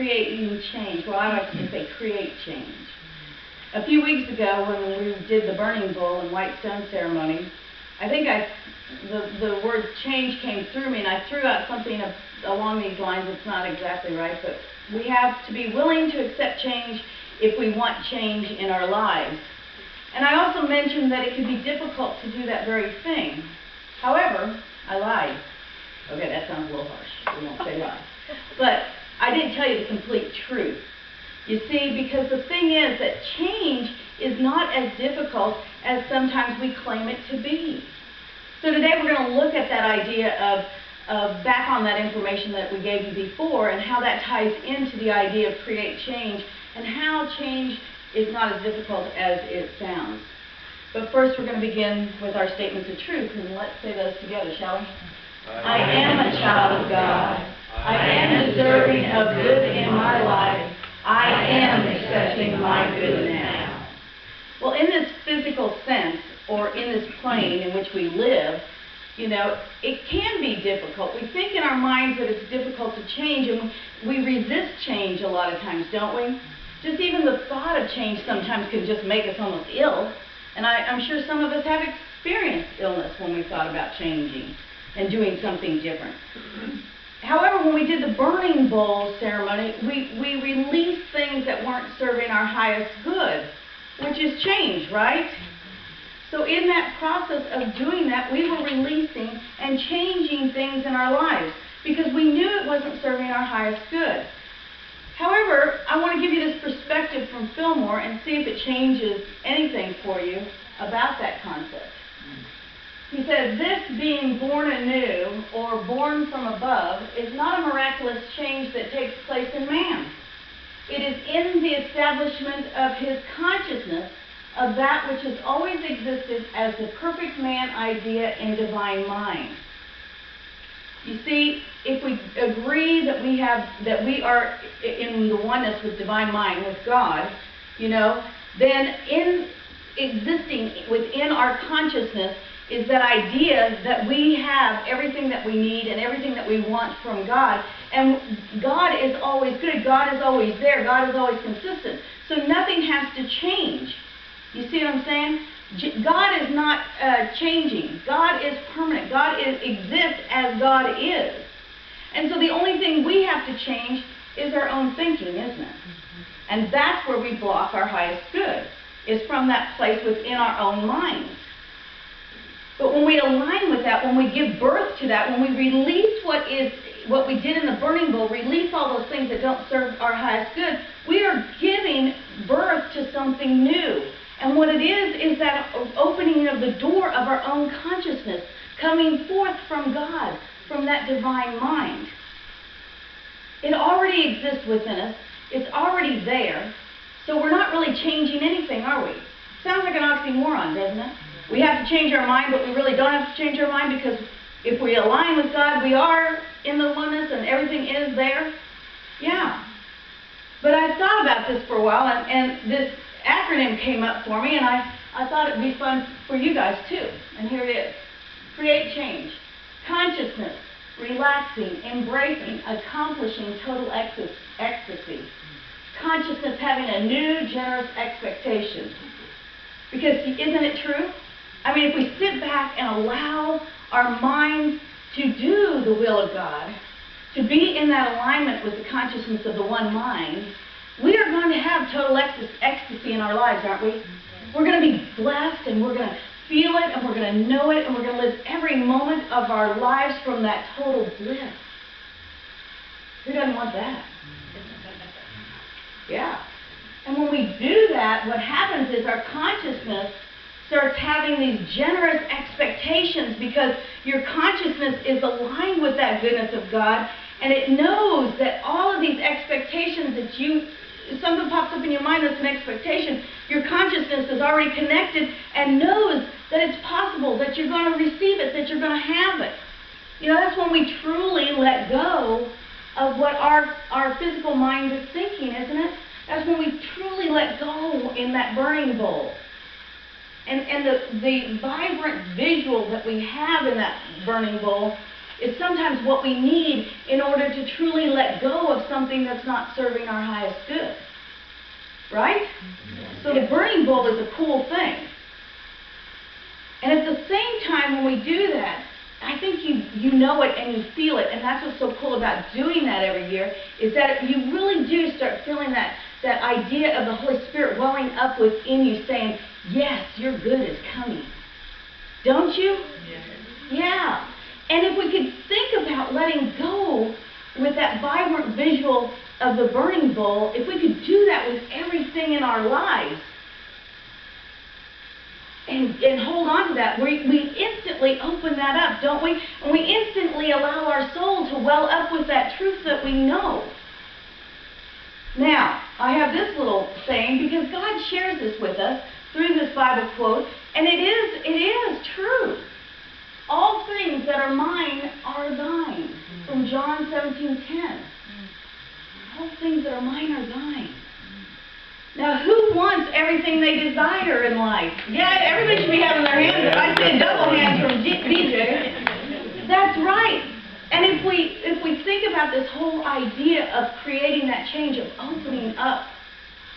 creating change. Well, I like to say create change. A few weeks ago when we did the burning bowl and white stone ceremony, I think the word change came through me, and I threw out something along these lines. It's not exactly right, but we have to be willing to accept change if we want change in our lives. And I also mentioned that it could be difficult to do that very thing. However, I lied. Okay, that sounds a little harsh. We won't say lie. But I didn't tell you the complete truth. You see, because the thing is that change is not as difficult as sometimes we claim it to be. So today we're going to look at that idea of back on that information that we gave you before and how that ties into the idea of create change and how change is not as difficult as it sounds. But first we're going to begin with our statements of truth, and let's say those together, shall we? I am a child of God. I am deserving of good in my life. I am accepting my good now. Well, in this physical sense, or in this plane in which we live, you know, it can be difficult. We think in our minds that it's difficult to change, and we resist change a lot of times, don't we? Just even the thought of change sometimes can just make us almost ill. And I'm sure some of us have experienced illness when we thought about changing and doing something different. However, when we did the burning bowl ceremony, we released things that weren't serving our highest good, which is change, right? So in that process of doing that, we were releasing and changing things in our lives because we knew it wasn't serving our highest good. However, I want to give you this perspective from Fillmore and see if it changes anything for you about that concept. He said, this being born anew or born from above is not a miraculous change that takes place in man. It is in the establishment of his consciousness of that which has always existed as the perfect man idea in divine mind. You see, if we agree that we are in the oneness with divine mind, with God, you know, then in existing within our consciousness is that idea that we have everything that we need and everything that we want from God. And God is always good. God is always there. God is always consistent. So nothing has to change. You see what I'm saying? God is not changing. God is permanent. God exists as God is. And so the only thing we have to change is our own thinking, isn't it? And that's where we block our highest good, is from that place within our own minds. But when we align with that, when we give birth to that, when we release what we did in the burning bowl, release all those things that don't serve our highest good, we are giving birth to something new. And what it is that opening of the door of our own consciousness, coming forth from God, from that divine mind. It already exists within us. It's already there. So we're not really changing anything, are we? Sounds like an oxymoron, doesn't it? We have to change our mind, but we really don't have to change our mind, because if we align with God, we are in the oneness and everything is there. Yeah. But I thought about this for a while, and this acronym came up for me, and I thought it would be fun for you guys too. And here it is. Create change. Consciousness. Relaxing. Embracing. Accomplishing total ecstasy. Consciousness having a new, generous expectation. Because isn't it true? I mean, if we sit back and allow our minds to do the will of God, to be in that alignment with the consciousness of the one mind, we are going to have total ecstasy in our lives, aren't we? We're going to be blessed, and we're going to feel it, and we're going to know it, and we're going to live every moment of our lives from that total bliss. Who doesn't want that? Yeah. And when we do that, what happens is our consciousness starts having these generous expectations, because your consciousness is aligned with that goodness of God, and it knows that all of these expectations that something pops up in your mind that's an expectation, your consciousness is already connected and knows that it's possible, that you're going to receive it, that you're going to have it. You know, that's when we truly let go of what our physical mind is thinking, isn't it? That's when we truly let go in that burning bowl. And the vibrant visual that we have in that burning bowl is sometimes what we need in order to truly let go of something that's not serving our highest good. Right? So the burning bowl is a cool thing. And at the same time when we do that, I think you know it and you feel it, and that's what's so cool about doing that every year, is that you really do start feeling that idea of the Holy Spirit welling up within you saying, yes, your good is coming. Don't you? Yeah. And if we could think about letting go with that vibrant visual of the burning bowl, if we could do that with everything in our lives, and hold on to that, we instantly open that up, don't we? And we instantly allow our soul to well up with that truth that we know. Now, I have this little saying because God shares this with us through this Bible quote, and it is true. All things that are mine are thine, from John 17:10. All things that are mine are thine. Now, who wants everything they desire in life? Yeah, everybody should be having their hands up. I see a double hand from DJ. That's right. And if we think about this whole idea of creating that change, of opening up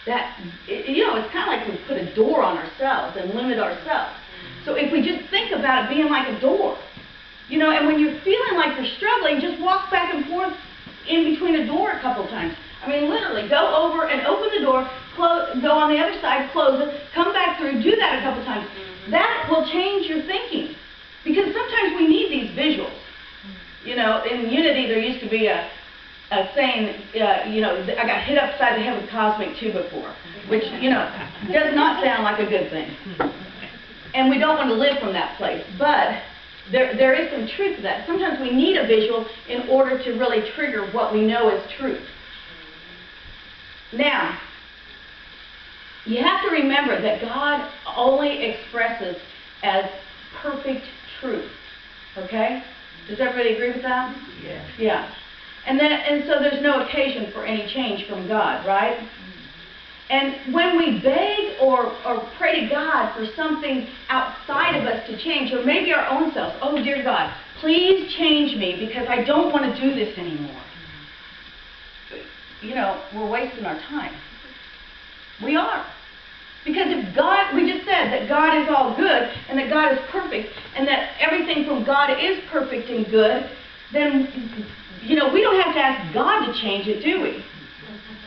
that, it's kind of like we put a door on ourselves and limit ourselves. So if we just think about it being like a door, and when you're feeling like you're struggling, just walk back and forth in between a door a couple times. I mean, literally, go over and open the door, go on the other side, close it, come back through, do that a couple times. That will change your thinking. Because sometimes we need these visuals. In Unity there used to be a saying, I got hit upside the head with a cosmic two before, which, does not sound like a good thing. And we don't want to live from that place. But there is some truth to that. Sometimes we need a visual in order to really trigger what we know is truth. Now, you have to remember that God only expresses as perfect truth. Okay? Does everybody agree with that? Yeah. Yeah. And so there's no occasion for any change from God, right? And when we beg or pray to God for something outside of us to change, or maybe our own selves, oh dear God, please change me because I don't want to do this anymore. We're wasting our time. We are. Because if God, we just said that God is all good and that God is perfect and that everything from God is perfect and good, then, we don't have to ask God to change it, do we?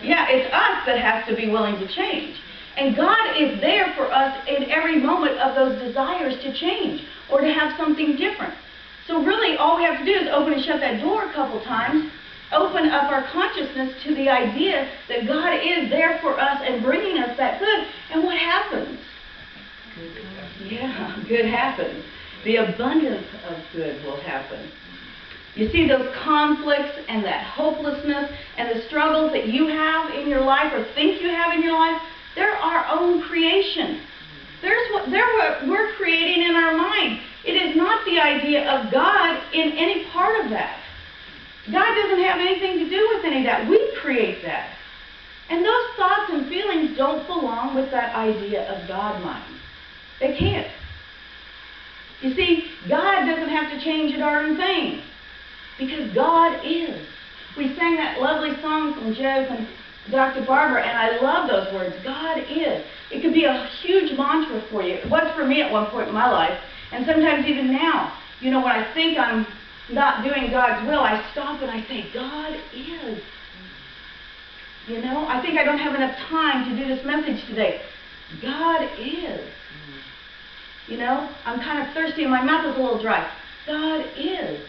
Yeah, it's us that has to be willing to change. And God is there for us in every moment of those desires to change or to have something different. So really, all we have to do is open and shut that door a couple times, open up our consciousness to the idea that God is there for us and bringing us that good. And what happens? Yeah, good happens. The abundance of good will happen. You see those conflicts and that hopelessness and the struggles that you have in your life or think you have in your life, they're our own creation. They're what we're creating in our mind. It is not the idea of God in any part of that. God doesn't have anything to do with any of that. We create that. And those thoughts and feelings don't belong with that idea of God mind. They can't. You see, God doesn't have to change a darn thing. Because God is. We sang that lovely song from Joe and Dr. Barbara, and I love those words. God is. It could be a huge mantra for you. It was for me at one point in my life, and sometimes even now. When I think I'm not doing God's will, I stop and I say, God is. I think I don't have enough time to do this message today. God is. I'm kind of thirsty and my mouth is a little dry. God is.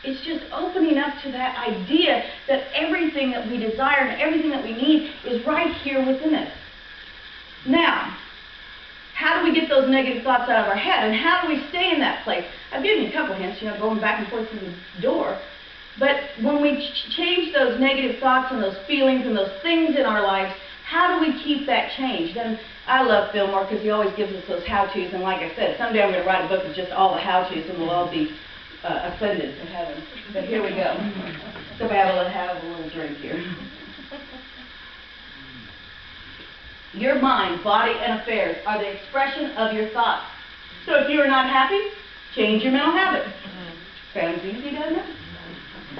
It's just opening up to that idea that everything that we desire and everything that we need is right here within us. Now, how do we get those negative thoughts out of our head? And how do we stay in that place? I've given you a couple hints, going back and forth through the door. But when we change those negative thoughts and those feelings and those things in our lives, how do we keep that changed? And I love Fillmore because he always gives us those how-tos. And like I said, someday I'm going to write a book of just all the how-tos and we'll all be ascended to heaven. But here we go. So I have a little drink here. Your mind, body, and affairs are the expression of your thoughts. So if you are not happy, change your mental habits. Sounds easy, doesn't it?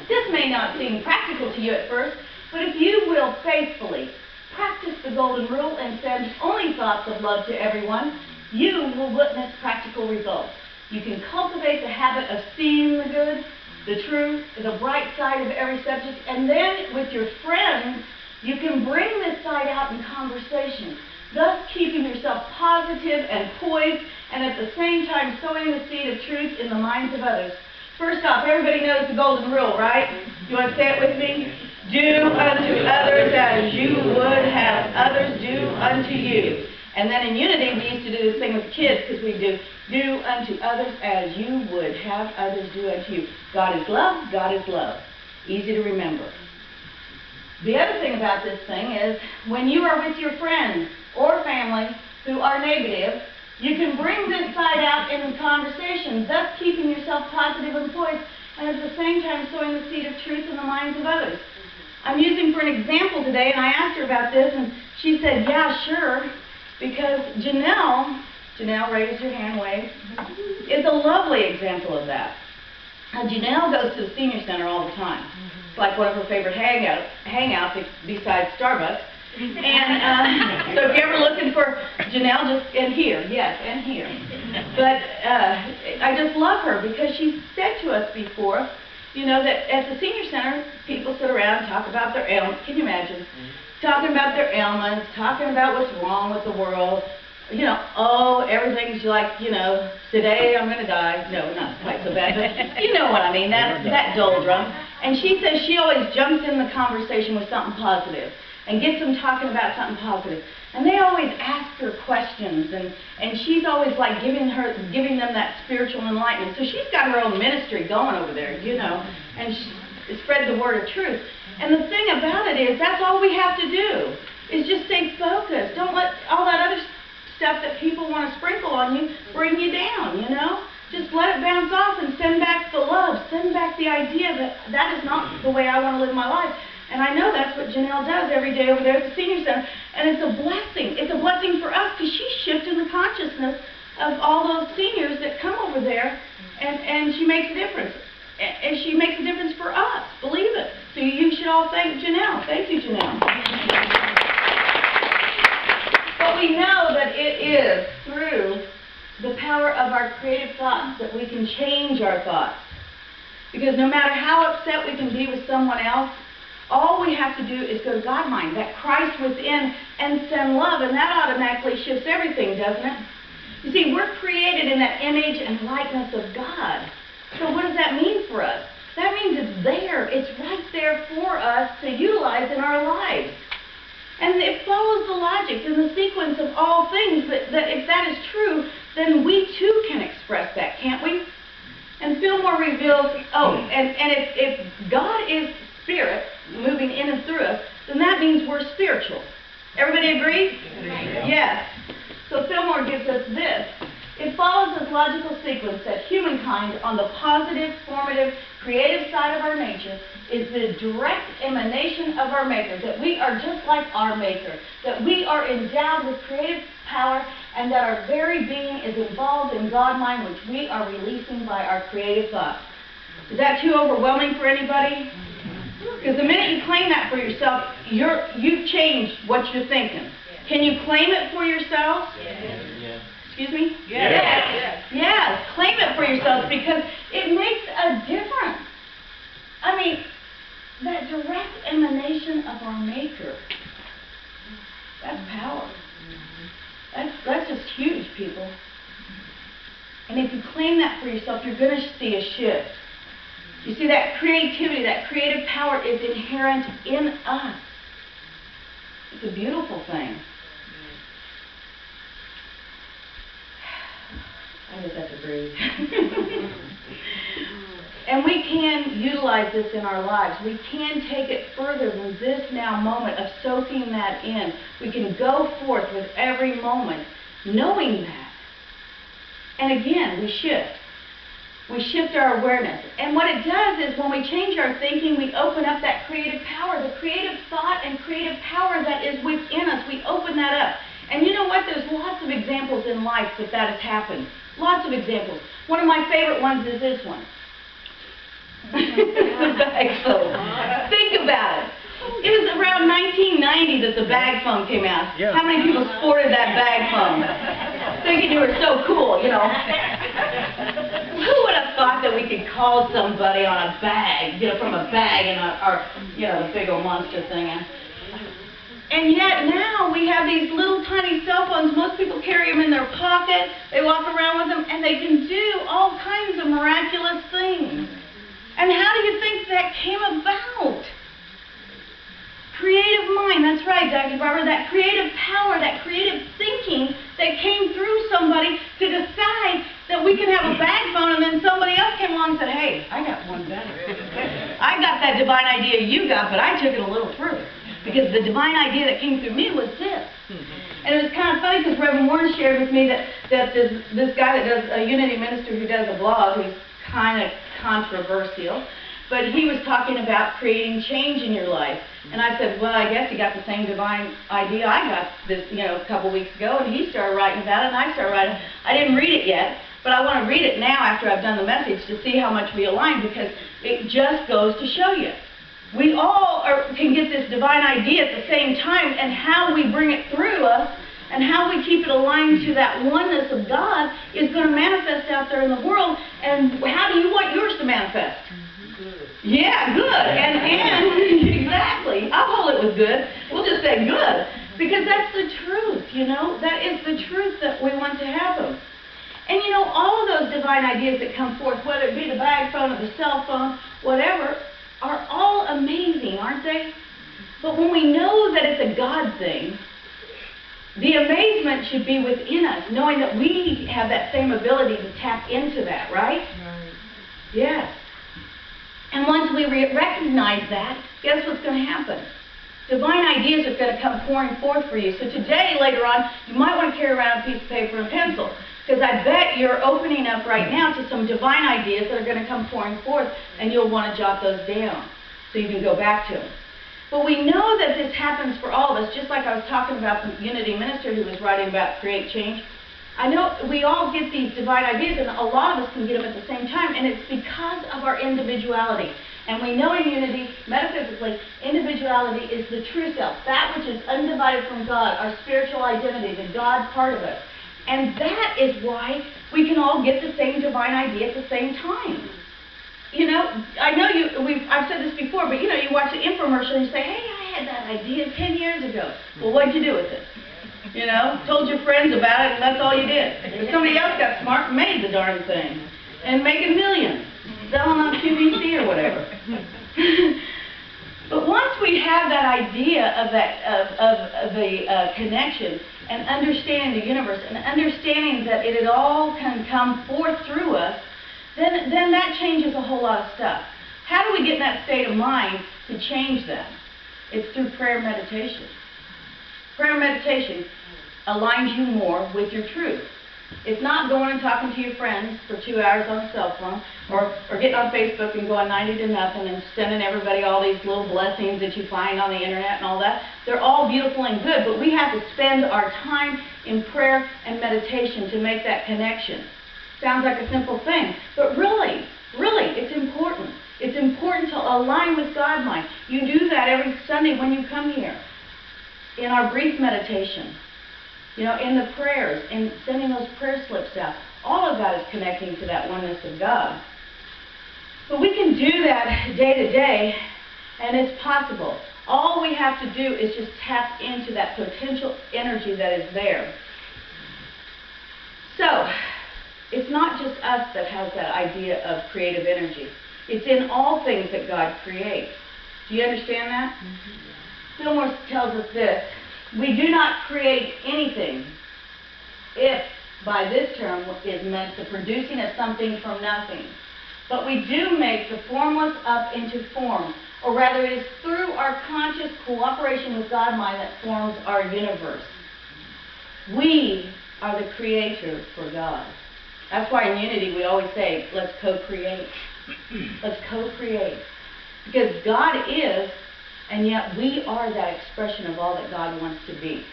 This may not seem practical to you at first, but if you will faithfully practice the golden rule and send only thoughts of love to everyone, you will witness practical results. You can cultivate the habit of seeing the good, the true, the bright side of every subject, and then with your friends, you can bring this side out in conversation, thus keeping yourself positive and poised, and at the same time sowing the seed of truth in the minds of others. First off, everybody knows the golden rule, right? You want to say it with me? Do unto others as you would have others do unto you. And then in unity, we used to do this thing with kids, because we do unto others as you would have others do unto you. God is love, God is love. Easy to remember. The other thing about this thing is, when you are with your friends or family who are negative, you can bring this side out in conversation, thus keeping yourself positive and poised, and at the same time sowing the seed of truth in the minds of others. I'm using for an example today, and I asked her about this, and she said, yeah, sure, because Janelle, raise your hand, wave, is a lovely example of that. Now, Janelle goes to the senior center all the time. It's like one of her favorite hangouts besides Starbucks. And so if you're ever looking for Janelle, just and here, yes, and here. But I just love her because she said to us before, you know, that at the senior center, people sit around and talk about their ailments. Can you imagine? Talking about their ailments, talking about what's wrong with the world. You know, oh, everything's like, you know, today I'm going to die. No, not quite so bad, but you know what I mean, that doldrum. And she says she always jumps in the conversation with something positive and gets them talking about something positive. And they always ask her questions, and she's always like giving them that spiritual enlightenment. So she's got her own ministry going over there, you know, and she spread the word of truth. And the thing about it is, that's all we have to do, is just stay focused. Don't let all that other stuff that people want to sprinkle on you bring you down, you know? Just let it bounce off and send back the love. Send back the idea that that is not the way I want to live my life. And I know that's what Janelle does every day over there at the senior center. And it's a blessing. It's a blessing for us because she's shifting the consciousness of all those seniors that come over there, and she makes a difference. And she makes a difference for us. Believe it. So you should all thank Janelle. Thank you, Janelle. But we know that it is through the power of our creative thoughts that we can change our thoughts. Because no matter how upset we can be with someone else, all we have to do is go to God mind, that Christ within, and send love, and that automatically shifts everything, doesn't it? You see, we're created in that image and likeness of God. So what does that mean for us? That means it's there. It's right there for us to utilize in our lives. And it follows the logic and the sequence of all things, that if that is true, then we too can express that, can't we? And Fillmore reveals, and if God is spirit moving in and through us, then that means we're spiritual. Everybody agree? Yes. So Fillmore gives us this. It follows this logical sequence that humankind, on the positive, formative, creative side of our nature, is the direct emanation of our Maker, that we are just like our Maker, that we are endowed with creative power, and that our very being is involved in God mind, which we are releasing by our creative thoughts. Is that too overwhelming for anybody? Because the minute you claim that for yourself, you've changed what you're thinking. Can you claim it for yourself? Yes. Excuse me? Yes. Yes. Claim it for yourself, because it makes a difference. I mean, that direct emanation of our Maker, that's power. That's just huge, people. And if you claim that for yourself, you're going to see a shift. You see, that creativity, that creative power is inherent in us. It's a beautiful thing. I just have to breathe. And we can utilize this in our lives. We can take it further than this now moment of soaking that in. We can go forth with every moment knowing that. And again, we shift. We shift our awareness. And what it does is when we change our thinking, we open up that creative power, the creative thought and creative power that is within us. We open that up. And you know what? There's lots of examples in life that has happened. Lots of examples. One of my favorite ones is this one. The bag phone. Think about it. It was around 1990 that the bag phone came out. Yeah. How many people sported that bag phone? Thinking you were so cool, you know. Who would have thought that we could call somebody on a bag, you know, from a bag and or you know, the big old monster thing. And yet now we have these little tiny cell phones. Most people carry them in their pocket. They walk around with them, and they can do all kinds of miraculous things. And how do you think that came about? Creative mind, that's right, Dr. Barbara, that creative power, that creative thinking that came through somebody to decide that we can have a bag phone, and then somebody else came along and said, hey, I got one better. I got that divine idea you got, but I took it a little further. Because the divine idea that came through me was this. And it was kind of funny because Reverend Warren shared with me that this guy that does, a Unity minister who does a blog, who's kind of controversial, but he was talking about creating change in your life. And I said, well, I guess he got the same divine idea I got this, you know, a couple weeks ago, and he started writing about it, and I started writing. I didn't read it yet, but I want to read it now after I've done the message to see how much we align, because it just goes to show you. We all can get this divine idea at the same time, and how we bring it through us and how we keep it aligned to that oneness of God is going to manifest out there in the world. And how do you want yours to manifest? Good. Yeah, good. And exactly. I'll hold it with good. We'll just say good, because that's the truth, you know. That is the truth that we want to happen. And you know, all of those divine ideas that come forth, whether it be the bag phone or the cell phone, whatever, are all amazing, aren't they? But when we know that it's a God thing, the amazement should be within us, knowing that we have that same ability to tap into that, right? Right. Yes. And once we recognize that, guess what's going to happen? Divine ideas are going to come pouring forth for you. So today, later on, you might want to carry around a piece of paper and pencil, because I bet you're opening up right now to some divine ideas that are going to come pouring forth, and you'll want to jot those down so you can go back to them. But we know that this happens for all of us, just like I was talking about the Unity minister who was writing about create change. I know we all get these divine ideas, and a lot of us can get them at the same time, and it's because of our individuality. And we know in Unity, metaphysically, individuality is the true self, that which is undivided from God, our spiritual identity, the God part of us. And that is why we can all get the same divine idea at the same time. You know, I know I've said this before, but you know, you watch an infomercial and you say, hey, I had that idea 10 years ago. Well, what'd you do with it? You know, told your friends about it, and that's all you did. But somebody else got smart and made the darn thing, and making millions, selling on QVC or whatever. But once we have that idea of the connection and understanding the universe and understanding that it all can come forth through us, then that changes a whole lot of stuff. How do we get in that state of mind to change that? It's through prayer meditation. Prayer meditation aligns you more with your truth. It's not going and talking to your friends for 2 hours on a cell phone, or getting on Facebook and going 90 to nothing and sending everybody all these little blessings that you find on the internet and all that. They're all beautiful and good, but we have to spend our time in prayer and meditation to make that connection. Sounds like a simple thing, but really, it's important. It's important to align with God mind. You do that every Sunday when you come here, in our brief meditation, you know, in the prayers, in sending those prayer slips out. All of that is connecting to that oneness of God. But we can do that day to day, and it's possible. All we have to do is just tap into that potential energy that is there. So, it's not just us that has that idea of creative energy. It's in all things that God creates. Do you understand that? Mm-hmm. Fillmore tells us this: we do not create anything if by this term is meant the producing of something from nothing. But we do make the formless up into form, or rather it is through our conscious cooperation with God mind that forms our universe. We are the creator for God. That's why in Unity we always say, let's co-create. Let's co-create. Because God is, and yet we are that expression of all that God wants to be.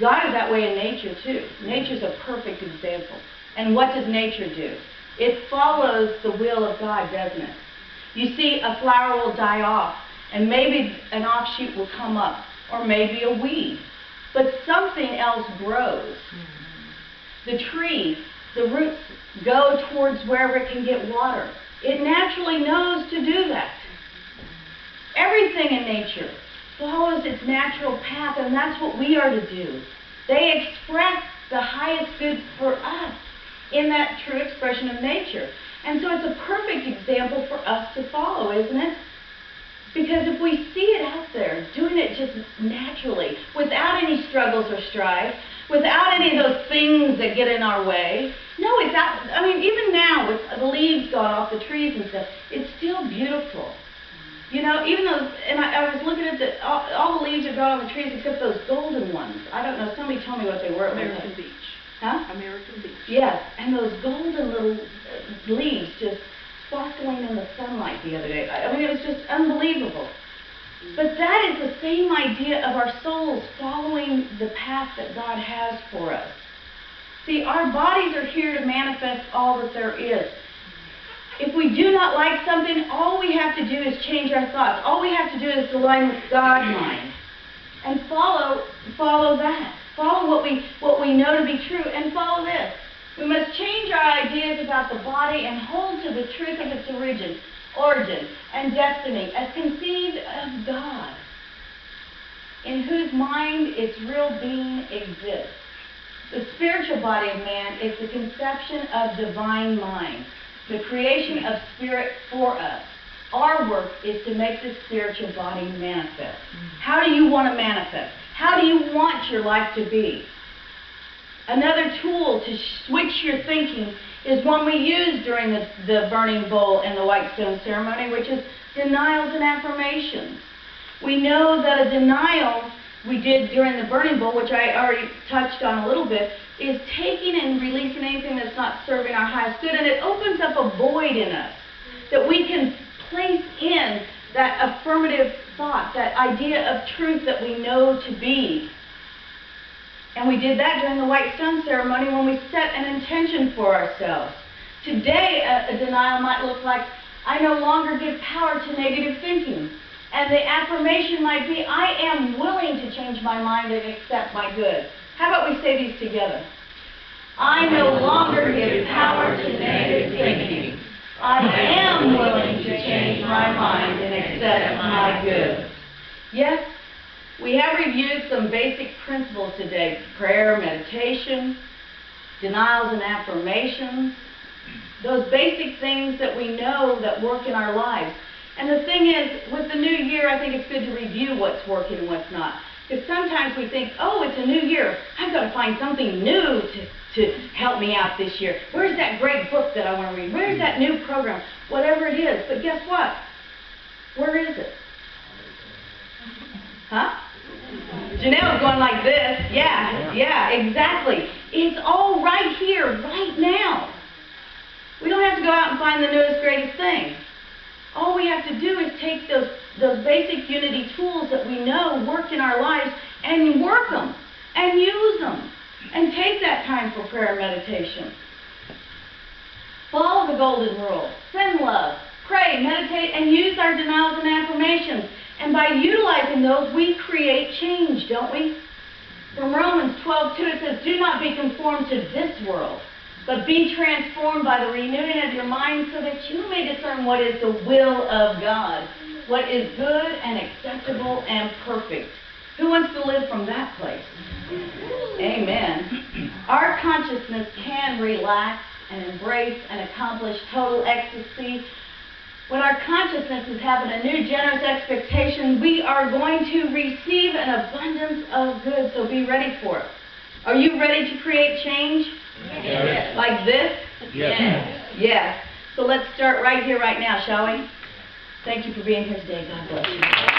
God is that way in nature too. Nature's a perfect example. And what does nature do? It follows the will of God, doesn't it? You see a flower will die off, and maybe an offshoot will come up, or maybe a weed. But something else grows. The tree, the roots go towards wherever it can get water. It naturally knows to do that. Everything in nature follows its natural path, and that's what we are to do. They express the highest good for us in that true expression of nature. And so it's a perfect example for us to follow, isn't it? Because if we see it out there, doing it just naturally, without any struggles or strife, without any of those things that get in our way, no, it's out. I mean, even now with the leaves gone off the trees and stuff, it's still beautiful. You know, even those, and I was looking at all the leaves are gone on the trees except those golden ones. I don't know, somebody told me what they were. American Beach. Huh? American Beach. Yes, and those golden little leaves just sparkling in the sunlight the other day. I mean, it was just unbelievable. But that is the same idea of our souls following the path that God has for us. See, our bodies are here to manifest all that there is. If we do not like something, all we have to do is change our thoughts. All we have to do is align with God's mind and follow that. Follow what we know to be true, and follow this. We must change our ideas about the body and hold to the truth of its origin and destiny as conceived of God, in whose mind its real being exists. The spiritual body of man is the conception of divine mind, the creation of spirit for us. Our work is to make the spiritual body manifest. How do you want to manifest? How do you want your life to be? Another tool to switch your thinking is one we use during the burning bowl and the white stone ceremony, which is denials and affirmations. We know that a denial we did during the burning bowl, which I already touched on a little bit, is taking and releasing anything that's not serving our highest good, and it opens up a void in us that we can place in that affirmative thought, that idea of truth that we know to be. And we did that during the white stone ceremony when we set an intention for ourselves. Today, a denial might look like, I no longer give power to negative thinking. And the affirmation might be, I am willing to change my mind and accept my good. How about we say these together? I no longer give power to negative thinking. I am willing to change my mind and accept my good. Yes, we have reviewed some basic principles today: prayer, meditation, denials and affirmations, those basic things that we know that work in our lives. And the thing is, with the new year, I think it's good to review what's working and what's not. Because sometimes we think, oh, it's a new year, I've got to find something new to help me out this year. Where's that great book that I want to read? Where's that new program? Whatever it is. But guess what? Where is it? Huh? Janelle's going like this. Yeah, exactly. It's all right here, right now. We don't have to go out and find the newest, greatest thing. All we have to do is take those basic unity tools that we know work in our lives and work them and use them and take that time for prayer and meditation. Follow the golden rule. Send love. Pray, meditate, and use our denials and affirmations. And by utilizing those, we create change, don't we? From Romans 12:2, it says, do not be conformed to this world, but be transformed by the renewing of your mind so that you may discern what is the will of God, what is good and acceptable and perfect. Who wants to live from that place? Amen. Our consciousness can relax and embrace and accomplish total ecstasy. When our consciousness is having a new generous expectation, we are going to receive an abundance of good, so be ready for it. Are you ready to create change? Yes. Like this? Yes. Yes. So let's start right here, right now, shall we? Thank you for being here today. God bless you.